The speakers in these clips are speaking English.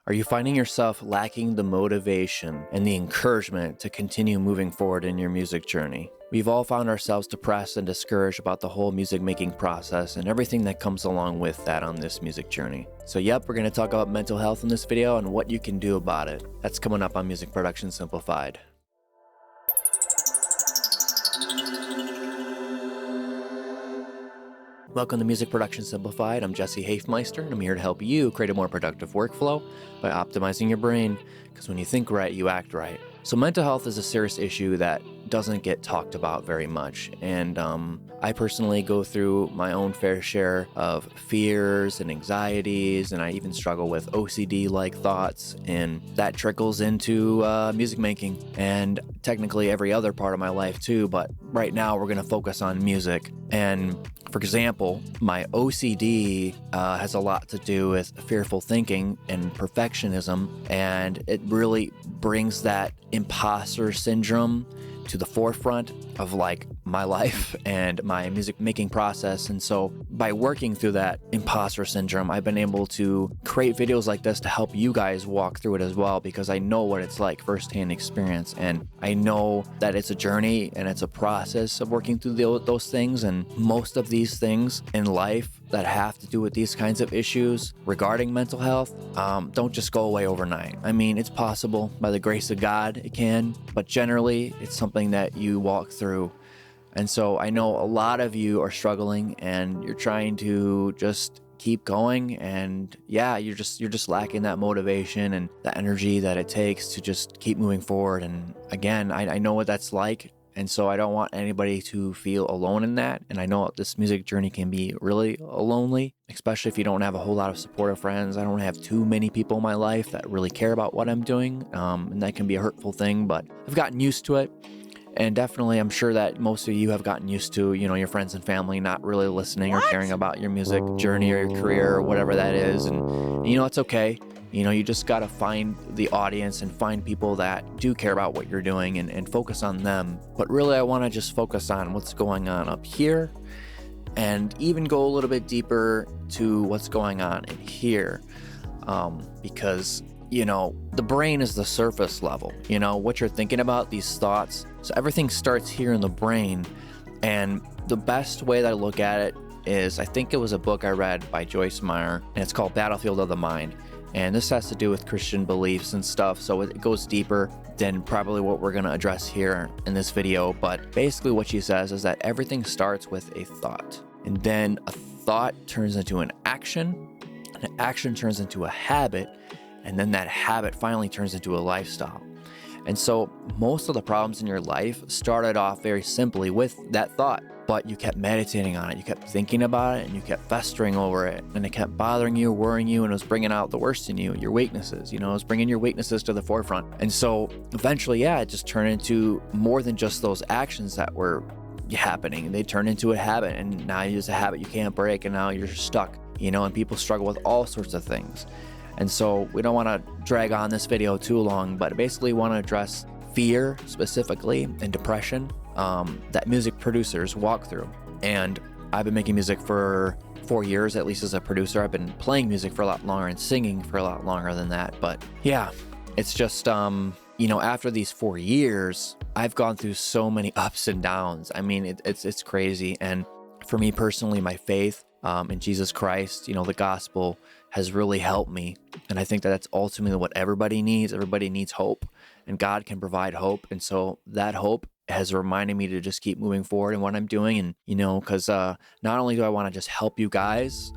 Are you finding yourself lacking the motivation and the encouragement to continue moving forward in your music journey? We've all found ourselves depressed and discouraged about the whole music making process and everything that comes along with that on this music journey. So yep, we're going to talk about mental health in this video and what you can do about it. That's coming up on Music Production Simplified. Welcome to Music Production Simplified. I'm Jesse Hafmeister, and I'm here to help you create a more productive workflow by optimizing your brain, because when you think right, you act right. So mental health is a serious issue that doesn't get talked about very much, and I personally go through my own fair share of fears and anxieties, and I even struggle with OCD-like thoughts, and that trickles into music making and technically every other part of my life too, but right now we're going to focus on music. And for example, my OCD has a lot to do with fearful thinking and perfectionism, and it really brings that imposter syndrome to the forefront of like my life and my music making process. And so by working through that imposter syndrome, I've been able to create videos like this to help you guys walk through it as well, because I know what it's like firsthand experience, and I know that it's a journey and it's a process of working through those things. And most of these things in life that have to do with these kinds of issues regarding mental health don't just go away overnight. I mean, it's possible by the grace of God, it can, but generally it's something that you walk through. And so I know a lot of you are struggling and you're trying to just keep going, and yeah, you're just lacking that motivation and the energy that it takes to just keep moving forward. And again, I know what that's like. And so I don't want anybody to feel alone in that. And I know this music journey can be really lonely, especially if you don't have a whole lot of supportive friends. I don't have too many people in my life that really care about what I'm doing. And that can be a hurtful thing, but I've gotten used to it. And definitely, I'm sure that most of you have gotten used to, your friends and family not really listening or caring about your music journey or your career or whatever that is. And it's okay. You just got to find the audience and find people that do care about what you're doing and focus on them. But really, I want to just focus on what's going on up here and even go a little bit deeper to what's going on in here. Because the brain is the surface level, what you're thinking about, these thoughts. So everything starts here in the brain. And the best way that I look at it is, I think it was a book I read by Joyce Meyer, and it's called Battlefield of the Mind. And this has to do with Christian beliefs and stuff. So it goes deeper than probably what we're going to address here in this video. But basically what she says is that everything starts with a thought. And then a thought turns into an action. And an action turns into a habit. And then that habit finally turns into a lifestyle. And so most of the problems in your life started off very simply with that thought, but you kept meditating on it, you kept thinking about it, and you kept festering over it, and it kept bothering you, worrying you, and it was bringing out the worst in you, your weaknesses, it was bringing your weaknesses to the forefront. And so eventually, it just turned into more than just those actions that were happening. They turned into a habit, and now it's a habit you can't break, and now you're stuck, and people struggle with all sorts of things. And so we don't want to drag on this video too long, but basically want to address fear specifically and depression that music producers walk through. And I've been making music for 4 years, at least as a producer. I've been playing music for a lot longer and singing for a lot longer than that. But yeah, it's just, after these 4 years, I've gone through so many ups and downs. I mean, it's crazy. And for me personally, my faith in Jesus Christ, the gospel has really helped me. And I think that that's ultimately what everybody needs. Everybody needs hope, and God can provide hope. And so that hope has reminded me to just keep moving forward in what I'm doing. And, because not only do I want to just help you guys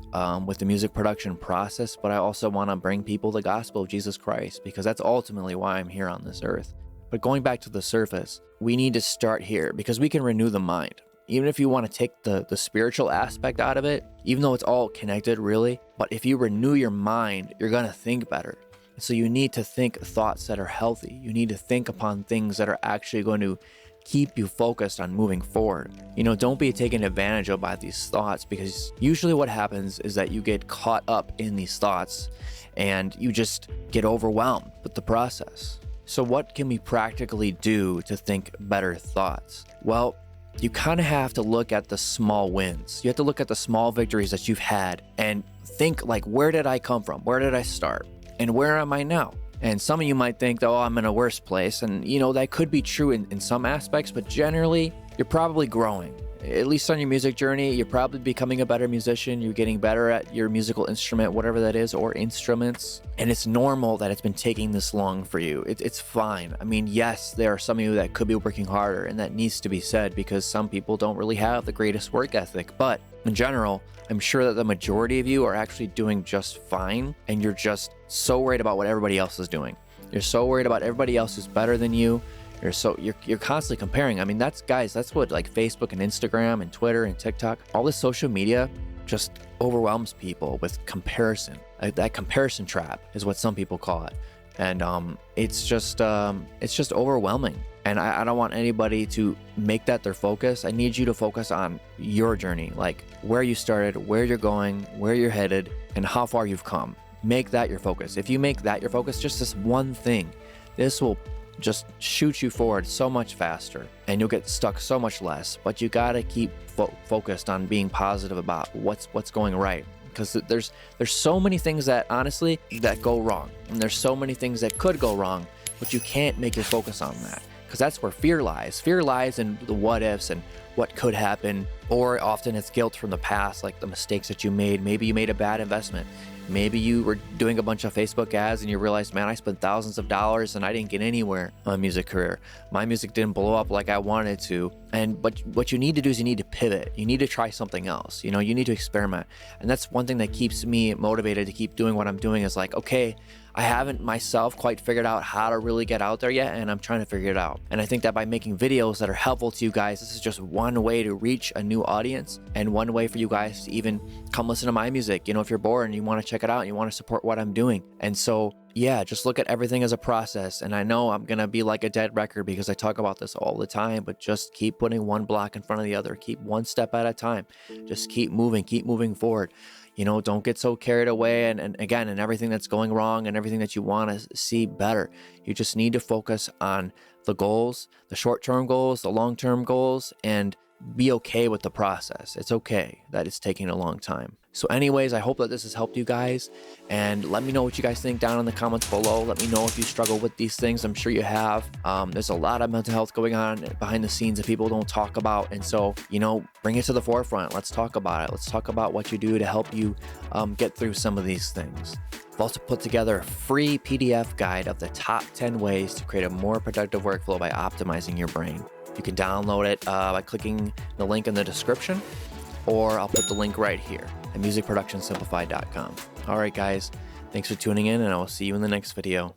with the music production process, but I also want to bring people the gospel of Jesus Christ, because that's ultimately why I'm here on this earth. But going back to the surface, we need to start here, because we can renew the mind. Even if you want to take the spiritual aspect out of it, even though it's all connected really, but if you renew your mind, you're going to think better. So you need to think thoughts that are healthy. You need to think upon things that are actually going to keep you focused on moving forward. Don't be taken advantage of by these thoughts, because usually what happens is that you get caught up in these thoughts and you just get overwhelmed with the process. So what can we practically do to think better thoughts? Well, you kind of have to look at the small wins. You have to look at the small victories that you've had and think, like, where did I come from? Where did I start? And where am I now? And some of you might think, oh, I'm in a worse place. And, you know, that could be true in some aspects, but generally, you're probably growing. At least on your music journey, you're probably becoming a better musician. You're getting better at your musical instrument, whatever that is, or instruments. And it's normal that it's been taking this long for you. It's fine. I mean, yes, there are some of you that could be working harder, and that needs to be said because some people don't really have the greatest work ethic. But in general, I'm sure that the majority of you are actually doing just fine, and you're just so worried about what everybody else is doing. You're so worried about everybody else who's better than you. You're constantly comparing. I mean, that's what like Facebook and Instagram and Twitter and TikTok, all this social media just overwhelms people with comparison. That comparison trap is what some people call it. And it's just overwhelming. And I don't want anybody to make that their focus. I need you to focus on your journey, like where you started, where you're going, where you're headed, and how far you've come. Make that your focus. If you make that your focus, just this one thing, this will just shoot you forward so much faster, and you'll get stuck so much less. But you gotta keep focused on being positive about what's going right, because there's so many things that honestly that go wrong, and there's so many things that could go wrong, but you can't make your focus on that, because that's where fear lies. Fear lies in the what ifs and what could happen, or often it's guilt from the past, like the mistakes that you made. Maybe you made a bad investment. Maybe you were doing a bunch of Facebook ads and you realized, man, I spent thousands of dollars and I didn't get anywhere on my music career. My music didn't blow up like I wanted to. But what you need to do is you need to pivot. You need to try something else. You know, you need to experiment. And that's one thing that keeps me motivated to keep doing what I'm doing, is like, okay, I haven't myself quite figured out how to really get out there yet, and I'm trying to figure it out. And I think that by making videos that are helpful to you guys, this is just one way to reach a new audience, and one way for you guys to even come listen to my music. You know, if you're bored and you want to check it out and you want to support what I'm doing. And so, yeah, just look at everything as a process. And I know I'm going to be like a dead record because I talk about this all the time, but just keep putting one block in front of the other. Keep one step at a time. Just keep moving forward. You know, don't get so carried away and again, and everything that's going wrong and everything that you want to see better. You just need to focus on the goals, the short-term goals, the long-term goals, and be okay with the process. It's okay that it's taking a long time. So anyways, I hope that this has helped you guys, and let me know what you guys think down in the comments below. Let me know if you struggle with these things. I'm sure you have. There's a lot of mental health going on behind the scenes that people don't talk about, and so, you know, bring it to the forefront. Let's talk about it. Let's talk about what you do to help you get through some of these things. I've also put together a free PDF guide of the top 10 ways to create a more productive workflow by optimizing your brain. You can download it by clicking the link in the description, or I'll put the link right here at musicproductionsimplified.com. All right, guys, thanks for tuning in, and I will see you in the next video.